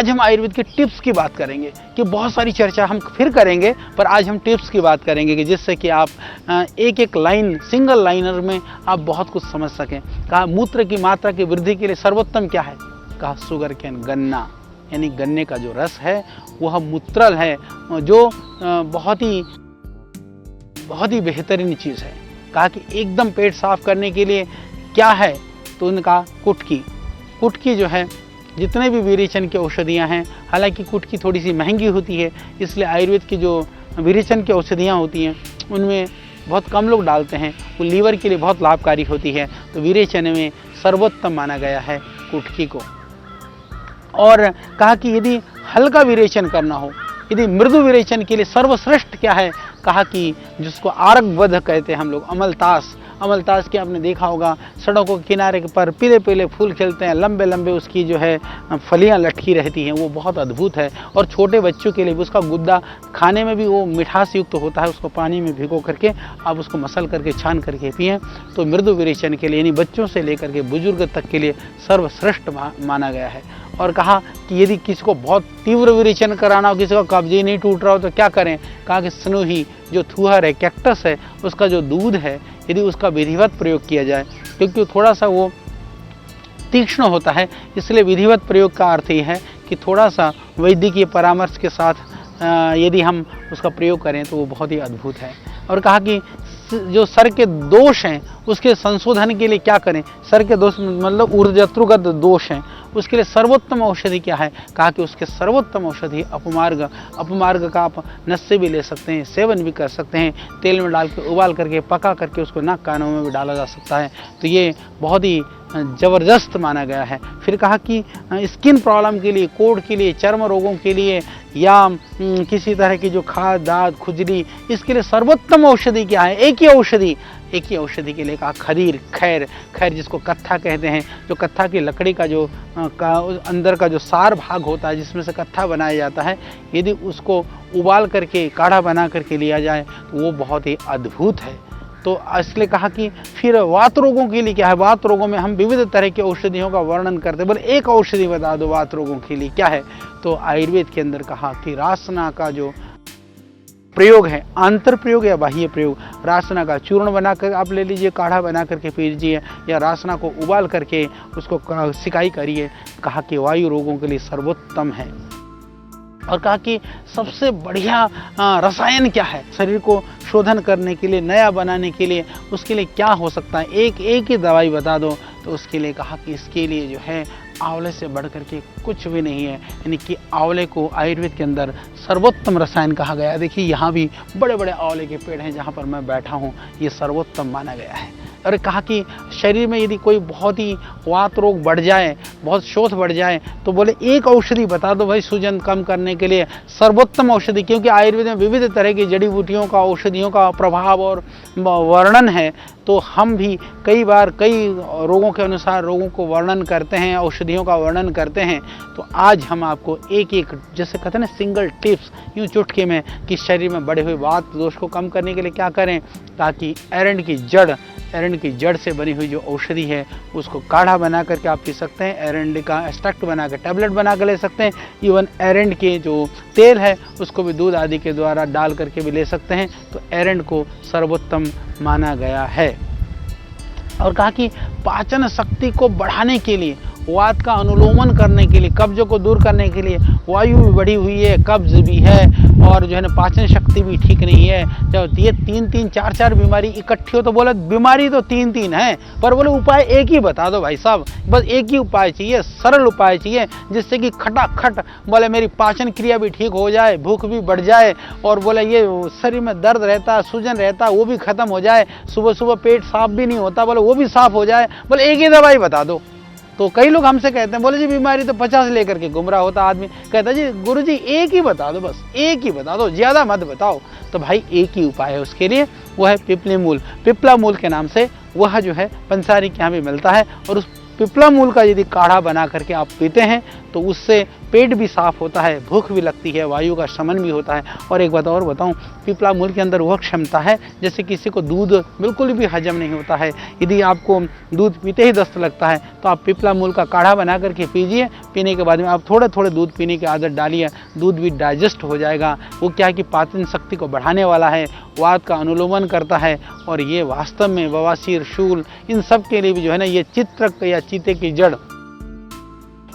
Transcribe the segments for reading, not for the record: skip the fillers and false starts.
आज हम आयुर्वेद के टिप्स की बात करेंगे कि बहुत सारी चर्चा हम फिर करेंगे, पर आज हम टिप्स की बात करेंगे कि जिससे कि आप एक एक लाइन, सिंगल लाइनर में आप बहुत कुछ समझ सकें। कहा मूत्र की मात्रा की वृद्धि के लिए सर्वोत्तम क्या है? कहा शुगर कैन, गन्ना, यानी गन्ने का जो रस है वह मूत्रल है, जो बहुत ही बेहतरीन चीज़ है। कहा कि एकदम पेट साफ करने के लिए क्या है? तो उन्होंने कहा कुटकी। कुटकी जो है, जितने भी विरेचन की औषधियाँ हैं, हालांकि कुटकी थोड़ी सी महंगी होती है, इसलिए आयुर्वेद की जो विरेचन की औषधियाँ होती हैं उनमें बहुत कम लोग डालते हैं, वो लीवर के लिए बहुत लाभकारी होती है। तो विरेचन में सर्वोत्तम माना गया है कुटकी को। और कहा कि यदि हल्का विरेचन करना हो, यदि मृदु विरेचन के लिए सर्वश्रेष्ठ क्या है? कहा कि जिसको आरगवध कहते हैं हम लोग, अमलतास। अमलतास के आपने देखा होगा, सड़कों के किनारे पर पीले पीले फूल खिलते हैं, लंबे लंबे उसकी जो है फलियां लटकी रहती हैं, वो बहुत अद्भुत है। और छोटे बच्चों के लिए भी उसका गुद्दा खाने में भी वो मिठास युक्त होता है, उसको पानी में भिगो करके आप उसको मसल करके छान करके पिएं तो मृदु विरेचन के लिए, यानी बच्चों से लेकर के बुजुर्ग तक के लिए सर्वश्रेष्ठ माना गया है। और कहा कि यदि किसी को बहुत तीव्र विरेचन कराना हो, किसी का कब्ज ही नहीं टूट रहा हो, तो क्या करें? कहा कि स्नोही, जो थुहर है, कैक्टस है, उसका जो दूध है, यदि उसका विधिवत प्रयोग किया जाए, क्योंकि थोड़ा सा वो तीक्ष्ण होता है, इसलिए विधिवत प्रयोग का अर्थ ये है कि थोड़ा सा वैद्यकीय परामर्श के साथ यदि हम उसका प्रयोग करें तो वो बहुत ही अद्भुत है। और कहा कि जो सर के दोष हैं उसके संशोधन के लिए क्या करें? सर के दोष मतलब ऊर्जत्रुगत दोष हैं, उसके लिए सर्वोत्तम औषधि क्या है? कहा कि उसके सर्वोत्तम औषधि अपमार्ग। अपमार्ग का आप नस्से भी ले सकते हैं, सेवन भी कर सकते हैं, तेल में डाल के उबाल करके पका करके उसको नाक कानों में भी डाला जा सकता है। तो ये बहुत ही ज़बरदस्त माना गया है। फिर कहा कि स्किन प्रॉब्लम के लिए, कोढ़ के लिए, चर्म रोगों के लिए, या किसी तरह की जो खाद, दाद, खुजली, इसके लिए सर्वोत्तम औषधि क्या है? एक ही औषधि के लिए कहा खदीर, खैर। खैर जिसको कत्था कहते हैं, जो कत्था की लकड़ी का जो अंदर का जो सार भाग होता है जिसमें से कत्था बनाया जाता है, यदि उसको उबाल करके काढ़ा बना करके लिया जाए तो वो बहुत ही अद्भुत है। तो इसलिए कहा कि फिर वात रोगों के लिए क्या है? वात रोगों में हम विविध तरह की औषधियों का वर्णन करते हैं, बोले एक औषधि बता दो वात रोगों के लिए, क्या है? तो आयुर्वेद के अंदर कहा कि रासना का जो प्रयोग है, आंतर प्रयोग या बाह्य प्रयोग, रासना का चूर्ण बनाकर आप ले लीजिए, काढ़ा बना करके पी लीजिए, या रासना को उबाल करके उसको सिकाई करिए। कहा कि वायु रोगों के लिए सर्वोत्तम है। और कहा कि सबसे बढ़िया रसायन क्या है? शरीर को शोधन करने के लिए, नया बनाने के लिए, उसके लिए क्या हो सकता है? एक ही दवाई बता दो। तो उसके लिए कहा कि इसके लिए जो है आंवले से बढ़ करके कुछ भी नहीं है, यानी कि आंवले को आयुर्वेद के अंदर सर्वोत्तम रसायन कहा गया है। देखिए यहाँ भी बड़े बड़े आंवले के पेड़ हैं जहाँ पर मैं बैठा हूँ, ये सर्वोत्तम माना गया है। और कहा कि शरीर में यदि कोई बहुत ही वात रोग बढ़ जाए, बहुत शोथ बढ़ जाए, तो बोले एक औषधि बता दो भाई सूजन कम करने के लिए, सर्वोत्तम औषधि। क्योंकि आयुर्वेद में विविध तरह की जड़ी बूटियों का, औषधियों का प्रभाव और वर्णन है, तो हम भी कई बार कई रोगों के अनुसार रोगों को वर्णन करते हैं, औषधियों का वर्णन करते हैं। तो आज हम आपको एक एक, जैसे कहते हैं ना, सिंगल टिप्स, यूँ चुटकी में, कि शरीर में बढ़े हुए वात दोष को कम करने के लिए क्या करें? ताकि एरंड की जड़ से बनी हुई जो औषधि है उसको काढ़ा बना करके आप पी सकते हैं, एरंड का एक्सट्रैक्ट बना कर टैबलेट बना कर ले सकते हैं, इवन एरंड के जो तेल है उसको भी दूध आदि के द्वारा डाल करके भी ले सकते हैं। तो एरंड को सर्वोत्तम माना गया है। और कहा कि पाचन शक्ति को बढ़ाने के लिए, वात का अनुलोमन करने के लिए, कब्ज को दूर करने के लिए, वायु भी बढ़ी हुई है, कब्ज भी है, और जो है ना पाचन शक्ति भी ठीक नहीं है, जब ये 3-3, 4-4 बीमारी इकट्ठी हो, तो बोले बीमारी तो 3-3 है, पर बोले उपाय एक ही बता दो भाई साहब, बस एक ही उपाय चाहिए, सरल उपाय चाहिए, जिससे कि खटाखट बोले मेरी पाचन क्रिया भी ठीक हो जाए, भूख भी बढ़ जाए, और बोले ये शरीर में दर्द रहता, सूजन रहता, वो भी खत्म हो जाए, सुबह सुबह पेट साफ भी नहीं होता, बोले वो भी साफ हो जाए, बोले एक ही दवाई बता दो। तो कई लोग हमसे कहते हैं, बोले जी बीमारी तो 50 लेकर के घूम रहा होता आदमी, कहता जी गुरुजी एक ही बता दो, बस एक ही बता दो, ज़्यादा मत बताओ। तो भाई एक ही उपाय है उसके लिए, वो है पिपली मूल। पिपला मूल के नाम से वह जो है पंसारी के यहाँ भी मिलता है, और उस पिपला मूल का यदि काढ़ा बना करके आप पीते हैं तो उससे पेट भी साफ होता है, भूख भी लगती है, वायु का शमन भी होता है। और एक बात और बताऊं, पिपला मूल के अंदर वह क्षमता है, जैसे किसी को दूध बिल्कुल भी हजम नहीं होता है, यदि आपको दूध पीते ही दस्त लगता है तो आप पिपला मूल का काढ़ा बना करके पीजिए, पीने के बाद में आप थोड़े थोड़े दूध पीने की आदत डालिए, दूध भी डाइजेस्ट हो जाएगा। वो क्या है कि पाचन शक्ति को बढ़ाने वाला है, वात का अनुलोमन करता है, और ये वास्तव में बवासीर, शूल, इन सब के लिए भी जो है ना, ये चित्रक या चीते की जड़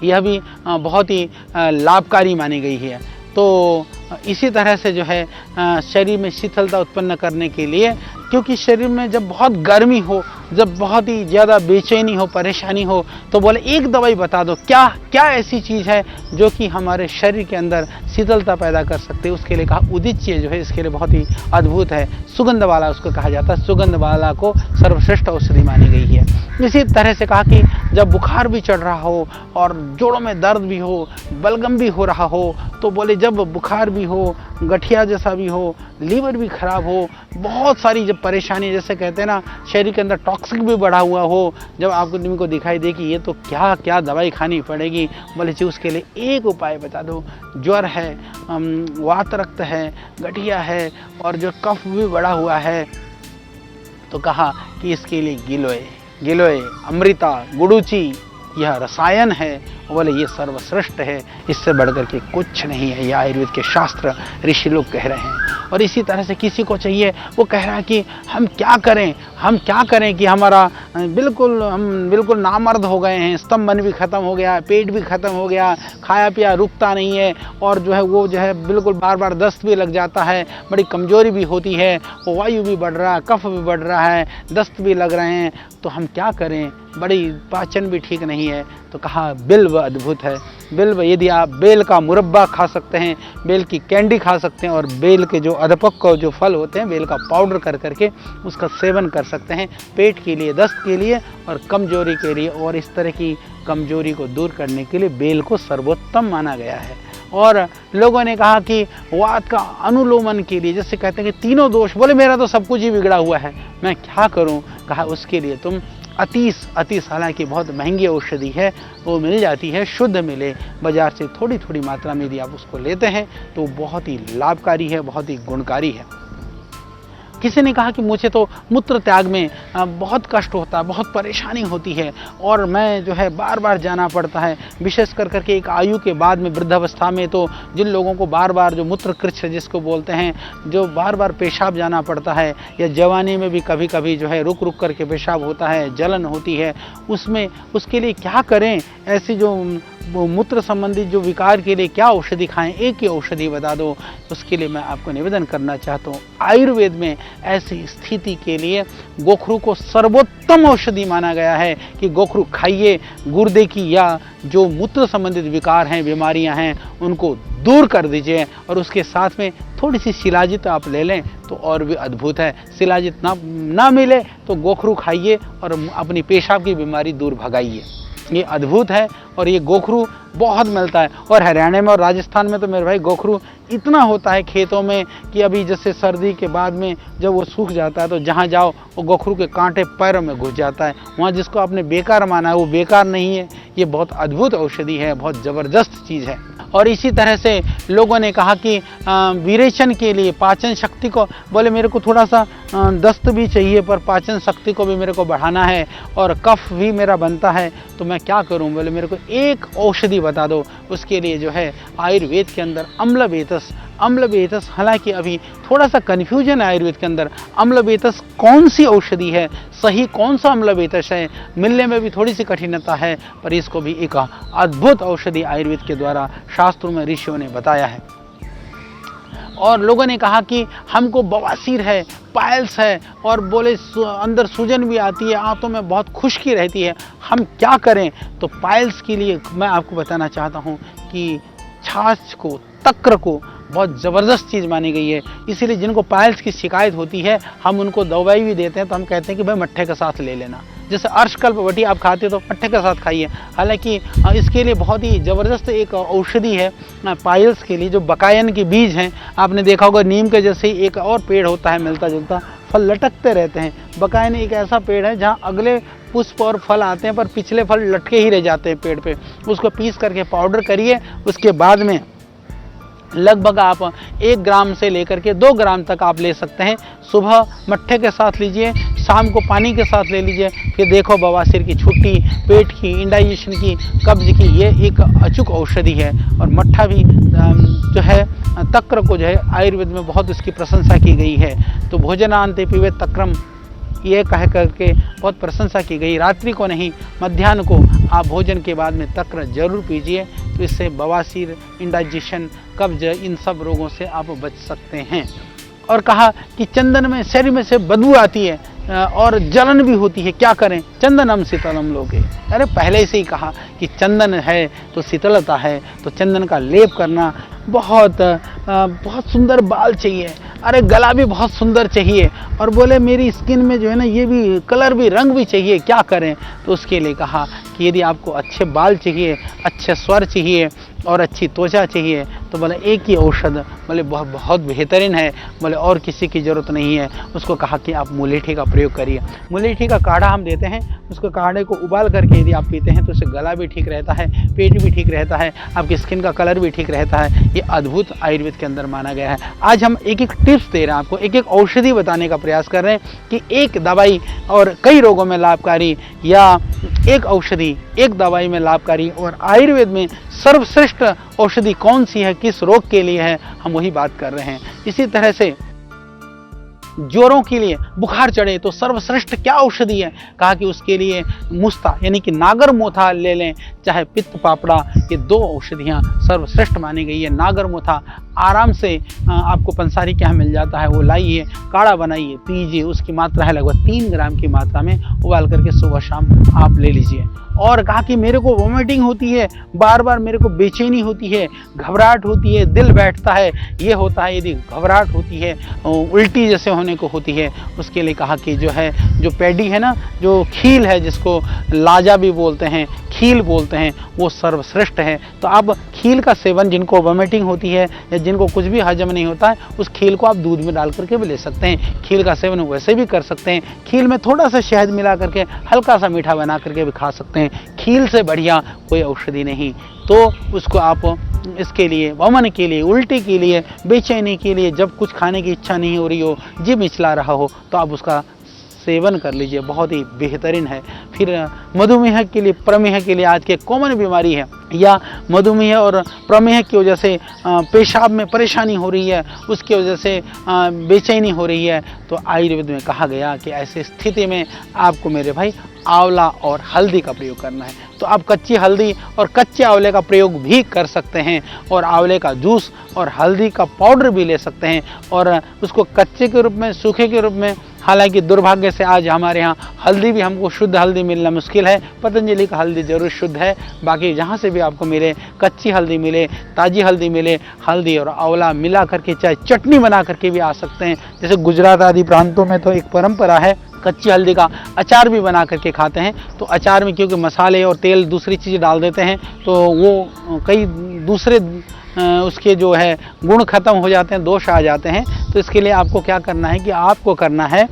यह भी बहुत ही लाभकारी मानी गई है। तो इसी तरह से जो है शरीर में शीतलता उत्पन्न करने के लिए, क्योंकि शरीर में जब बहुत गर्मी हो, जब बहुत ही ज़्यादा बेचैनी हो, परेशानी हो, तो बोले एक दवाई बता दो, क्या क्या ऐसी चीज़ है जो कि हमारे शरीर के अंदर शीतलता पैदा कर सकती है। उसके लिए कहा उदिच्य जो है इसके लिए बहुत ही अद्भुत है, सुगंध वाला उसको कहा जाता है, सुगंध वाला को सर्वश्रेष्ठ औषधि मानी गई है। इसी तरह से कहा कि जब बुखार भी चढ़ रहा हो और जोड़ों में दर्द भी हो, बलगम भी हो रहा हो, तो बोले जब बुखार भी हो, गठिया जैसा भी हो, लीवर भी खराब हो, बहुत सारी जब परेशानी, जैसे कहते हैं ना शरीर के अंदर टॉक्सिक भी बढ़ा हुआ हो, जब आपको आदमी को दिखाई दे कि ये तो क्या क्या दवाई खानी पड़ेगी, बोले जी उसके लिए एक उपाय बता दो। ज्वर है, वात रक्त है, गठिया है और जो कफ भी बढ़ा हुआ है, तो कहा कि इसके लिए गिलोय, गिलोय, अमृता, गुडुचि यह रसायन है। बोले ये सर्वश्रेष्ठ है, इससे बढ़कर के कुछ नहीं है, यह आयुर्वेद के शास्त्र ऋषि लोग कह रहे हैं। और इसी तरह से किसी को चाहिए, वो कह रहा है कि हम क्या करें कि हमारा हम बिल्कुल नामर्द हो गए हैं, स्तंभन भी खत्म हो गया, पेट भी खत्म हो गया, खाया पिया रुकता नहीं है, और जो है वो जो है बिल्कुल बार बार दस्त भी लग जाता है, बड़ी कमजोरी भी होती है, वो वायु भी बढ़ रहा है, कफ भी बढ़ रहा है, दस्त भी लग रहे हैं, तो हम क्या करें, बड़ी पाचन भी ठीक नहीं है। तो कहा बिल्व अद्भुत है। बिल्व, यदि आप बेल का मुरब्बा खा सकते हैं, बेल की कैंडी खा सकते हैं, और बेल के जो अधपक्व जो फल होते हैं, बेल का पाउडर कर करके उसका सेवन कर सकते हैं, पेट के लिए, दस्त के लिए और कमजोरी के लिए, और इस तरह की कमजोरी को दूर करने के लिए बेल को सर्वोत्तम माना गया है। और लोगों ने कहा कि वात का अनुलोमन के लिए, जैसे कहते हैं कि तीनों दोष, बोले मेरा तो सब कुछ ही बिगड़ा हुआ है, मैं क्या करूं। कहा उसके लिए तुम अतीस हालांकि बहुत महंगी औषधि है, वो मिल जाती है, शुद्ध मिले बाजार से, थोड़ी थोड़ी मात्रा में यदि आप उसको लेते हैं तो बहुत ही लाभकारी है, बहुत ही गुणकारी है। किसी ने कहा कि मुझे तो मूत्र त्याग में बहुत कष्ट होता है, बहुत परेशानी होती है, और मैं जो है बार बार जाना पड़ता है, विशेष कर करके एक आयु के बाद में, वृद्धावस्था में, तो जिन लोगों को बार बार जो मूत्र कृच्छ जिसको बोलते हैं, जो बार बार पेशाब जाना पड़ता है, या जवानी में भी कभी कभी जो है रुक रुक करके पेशाब होता है, जलन होती है, उसके लिए क्या करें, ऐसी जो मूत्र संबंधित जो विकार के लिए क्या औषधि खाएं, एक ही औषधि बता दो। उसके लिए मैं आपको निवेदन करना चाहता हूँ, आयुर्वेद में ऐसी स्थिति के लिए गोखरू को सर्वोत्तम औषधि माना गया है कि गोखरू खाइए, गुर्दे की या जो मूत्र संबंधित विकार हैं, बीमारियां हैं, उनको दूर कर दीजिए, और उसके साथ में थोड़ी सी शिलाजित आप ले लें तो और भी अद्भुत है। शिलाजित ना मिले तो गोखरू खाइए और अपनी पेशाब की बीमारी दूर भगाइए, ये अद्भुत है। और ये गोखरू बहुत मिलता है, और हरियाणा में और राजस्थान में तो मेरे भाई गोखरू इतना होता है खेतों में कि अभी जैसे सर्दी के बाद में जब वो सूख जाता है तो जहाँ जाओ वो गोखरू के कांटे पैरों में घुस जाता है। वहाँ जिसको आपने बेकार माना है वो बेकार नहीं है, ये बहुत अद्भुत औषधि है, बहुत ज़बरदस्त चीज़ है। और इसी तरह से लोगों ने कहा कि विरेचन के लिए, पाचन शक्ति को, बोले मेरे को थोड़ा सा दस्त भी चाहिए पर पाचन शक्ति को भी मेरे को बढ़ाना है, और कफ भी मेरा बनता है, तो मैं क्या करूं। बोले मेरे को एक औषधि बता दो। उसके लिए जो है आयुर्वेद के अंदर अम्लवेतस, हालांकि अभी थोड़ा सा कन्फ्यूजन है आयुर्वेद के अंदर, अम्लवेतस कौन सी औषधि है, सही कौन सा अम्लवेतस है, मिलने में भी थोड़ी सी कठिनता है, पर इसको भी एक अद्भुत औषधि आयुर्वेद के द्वारा शास्त्रों में ऋषियों ने बताया है। और लोगों ने कहा कि हमको बवासीर है, पाइल्स है, और बोले अंदर सूजन भी आती है, आंतों में बहुत खुश्की रहती है, हम क्या करें। तो पाइल्स के लिए मैं आपको बताना चाहता हूँ कि छाछ को, तक्र को बहुत ज़बरदस्त चीज़ मानी गई है। इसीलिए जिनको पाइल्स की शिकायत होती है हम उनको दवाई भी देते हैं, तो हम कहते हैं कि भाई मट्ठे के साथ ले लेना। जैसे अर्शकल्पवटी आप खाते हो तो मट्ठे के साथ खाइए। हालांकि इसके लिए बहुत ही ज़बरदस्त एक औषधि है पाइल्स के लिए, जो बकायन के बीज हैं। आपने देखा होगा नीम के जैसे ही एक और पेड़ होता है मिलता जुलता, फल लटकते रहते हैं। बकायन एक ऐसा पेड़ है जहाँ अगले पुष्प और फल आते हैं पर पिछले फल लटके ही रह जाते हैं पेड़ पे। उसको पीस करके पाउडर करिए, उसके बाद में लगभग आप 1 ग्राम से लेकर के 2 ग्राम तक आप ले सकते हैं। सुबह मट्ठे के साथ लीजिए, शाम को पानी के साथ ले लीजिए। फिर देखो बवासीर की छुट्टी, पेट की, इंडाइजेशन की, कब्ज की, ये एक अचूक औषधि है। और मट्ठा भी जो है तक्र को जो है आयुर्वेद में बहुत इसकी प्रशंसा की गई है। तो भोजनांते पिबे तक्रम, ये कह करके बहुत प्रशंसा की गई। रात्रि को नहीं, मध्याह्न को आप भोजन के बाद में तक्र जरूर पीजिए। तो इससे बवासीर, इंडाइजेशन, कब्ज, इन सब रोगों से आप बच सकते हैं। और कहा कि चंदन में शरीर में से बदबू आती है और जलन भी होती है, क्या करें? चंदनम शीतलम लोगे। अरे पहले से ही कहा कि चंदन है तो शीतलता है, तो चंदन का लेप करना। बहुत सुंदर बाल चाहिए, अरे गला भी बहुत सुंदर चाहिए, और बोले मेरी स्किन में जो है ना ये भी कलर भी, रंग भी चाहिए, क्या करें? तो उसके लिए कहा कि यदि आपको अच्छे बाल चाहिए, अच्छे स्वर चाहिए और अच्छी त्वचा चाहिए, तो बोले एक ही औषध, बोले बहुत बेहतरीन है, बोले और किसी की ज़रूरत नहीं है। उसको कहा कि आप मुलेठी का प्रयोग करिए। मुलेठी का काढ़ा हम देते हैं, उसको काढ़े को उबाल करके यदि आप पीते हैं तो उससे गला भी ठीक रहता है, पेट भी ठीक रहता है, आपकी स्किन का कलर भी ठीक रहता है। ये अद्भुत आयुर्वेद के अंदर माना गया है। आज हम एक एक टिप्स दे रहे हैं आपको, एक एक औषधि बताने का प्रयास कर रहे हैं कि एक दवाई और कई रोगों में लाभकारी, या एक औषधि एक दवाई में लाभकारी, और आयुर्वेद में सर्वश्रेष्ठ औषधि कौन सी है, किस रोग के लिए है, हम वही बात कर रहे हैं। इसी तरह से ज्वरों के लिए, बुखार चढ़े तो सर्वश्रेष्ठ क्या औषधि है? कहा कि उसके लिए मुस्ता यानी कि नागर मोथा ले लें, चाहे पित्त पापड़ा, ये दो औषधियाँ सर्वश्रेष्ठ मानी गई है। नागर मोथा आराम से आपको पंसारी के यहाँ मिल जाता है, वो लाइए, काढ़ा बनाइए, पीजिए। उसकी मात्रा है लगभग 3 ग्राम की मात्रा में, उबाल करके सुबह शाम आप ले लीजिए। और कहा कि मेरे को वोमिटिंग होती है, बार बार मेरे को बेचैनी होती है, घबराहट होती है, दिल बैठता है, ये होता है। यदि घबराहट होती है, उल्टी जैसे होने को होती है, उसके लिए कहा कि जो है, जो पैडी है ना, जो खील है, जिसको लाजा भी बोलते हैं, खील बोलते हैं, वो सर्वश्रेष्ठ है। तो आप खील का सेवन, जिनको वोमिटिंग होती है या जिनको कुछ भी हजम नहीं होता है, उस खील को आप दूध में डाल करके भी ले सकते हैं। खील का सेवन वैसे भी कर सकते हैं, खील में थोड़ा सा शहद मिला करके हल्का सा मीठा बना करके भी खा सकते हैं। खील से बढ़िया कोई औषधि नहीं। तो उसको आप इसके लिए, वमन के लिए, उल्टी के लिए, बेचैनी के लिए, जब कुछ खाने की इच्छा नहीं हो रही हो, जीभ मिचला रहा हो, तो आप उसका सेवन कर लीजिए, बहुत ही बेहतरीन है। फिर मधुमेह के लिए, प्रमेह के लिए, आज के कॉमन बीमारी है, या मधुमेह और प्रमेह की वजह से पेशाब में परेशानी हो रही है, उसकी वजह से बेचैनी हो रही है, तो आयुर्वेद में कहा गया कि ऐसी स्थिति में आपको मेरे भाई आंवला और हल्दी का प्रयोग करना है। तो आप कच्ची हल्दी और कच्चे आंवले का प्रयोग भी कर सकते हैं, और आंवले का जूस और हल्दी का पाउडर भी ले सकते हैं, और उसको कच्चे के रूप में, सूखे के रूप में। हालांकि दुर्भाग्य से आज हमारे यहाँ हल्दी भी, हमको शुद्ध हल्दी मिलना मुश्किल है। पतंजलि का हल्दी जरूर शुद्ध है, बाकी जहाँ से भी आपको मिले, कच्ची हल्दी मिले, ताज़ी हल्दी मिले, हल्दी और आंवला मिला करके चाहे चटनी बना करके भी आ सकते हैं। जैसे गुजरात आदि प्रांतों में तो एक परंपरा है, कच्ची हल्दी का अचार भी बना करके खाते हैं। तो अचार में क्योंकि मसाले और तेल दूसरी चीज़ें डाल देते हैं, तो वो कई दूसरे उसके जो है गुण खत्म हो जाते हैं, दोष आ जाते हैं। तो इसके लिए आपको क्या करना है कि आपको करना है,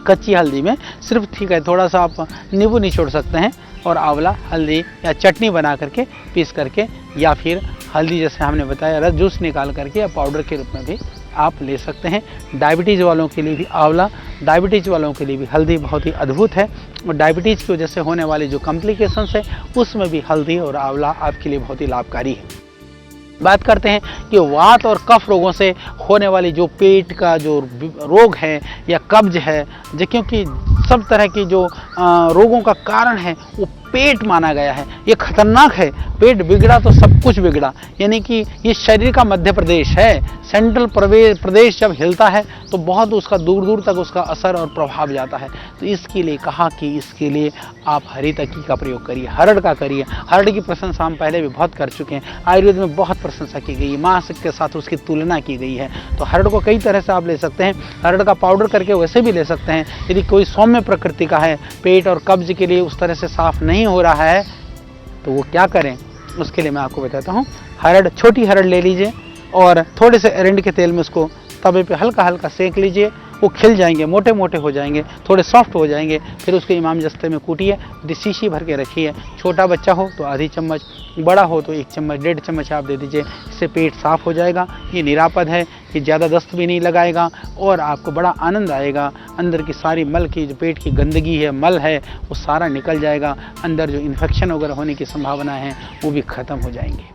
कच्ची हल्दी में सिर्फ, ठीक है, थोड़ा सा आप नींबू निचोड़ सकते हैं, और आंवला हल्दी या चटनी बना करके पीस करके, या फिर हल्दी जैसे हमने बताया रस जूस निकाल करके या पाउडर के रूप में भी आप ले सकते हैं। डायबिटीज़ वालों के लिए भी आंवला, डायबिटीज़ वालों के लिए भी हल्दी बहुत ही अद्भुत है, और डायबिटीज़ की वजह से होने वाली जो कॉम्प्लिकेशंस है, उसमें भी हल्दी और आंवला आपके लिए बहुत ही लाभकारी है। बात करते हैं कि वात और कफ रोगों से होने वाली जो पेट का जो रोग है या कब्ज है, क्योंकि सब तरह की जो रोगों का कारण है वो पेट माना गया है। ये खतरनाक है, पेट बिगड़ा तो सब कुछ बिगड़ा, यानी कि ये शरीर का मध्य प्रदेश है। सेंट्रल प्रदेश जब हिलता है तो बहुत उसका दूर दूर तक उसका असर और प्रभाव जाता है। तो इसके लिए कहा कि इसके लिए आप हरी तकी का प्रयोग करिए, हरड़ का करिए। हरड़ की प्रशंसा हम पहले भी बहुत कर चुके हैं, आयुर्वेद में बहुत प्रशंसा की गई है, मांस के साथ उसकी तुलना की गई है। तो हरड़ को कई तरह से आप ले सकते हैं, हरड़ का पाउडर करके वैसे भी ले सकते हैं। यदि कोई सौम्य प्रकृति का है, पेट और कब्ज के लिए उस तरह से साफ नहीं हो रहा है, तो वो क्या करें, उसके लिए मैं आपको बताता हूँ। हरड़, छोटी हरड़ ले लीजिए और थोड़े से एरंड के तेल में उसको तवे पे हल्का हल्का सेक लीजिए, वो खिल जाएंगे, मोटे मोटे हो जाएंगे, थोड़े सॉफ्ट हो जाएंगे। फिर उसको इमाम जस्ते में कूटिए, शीशी भर के रखिए। छोटा बच्चा हो तो आधी चम्मच, बड़ा हो तो 1 चम्मच 1.5 चम्मच आप दे दीजिए। इससे पेट साफ हो जाएगा। ये निरापद है, ये ज़्यादा दस्त भी नहीं लगाएगा और आपको बड़ा आनंद आएगा। अंदर की सारी मल की जो पेट की गंदगी है, मल है, वो सारा निकल जाएगा। अंदर जो इन्फेक्शन वगैरह होने की संभावना है वो भी ख़त्म हो जाएंगी।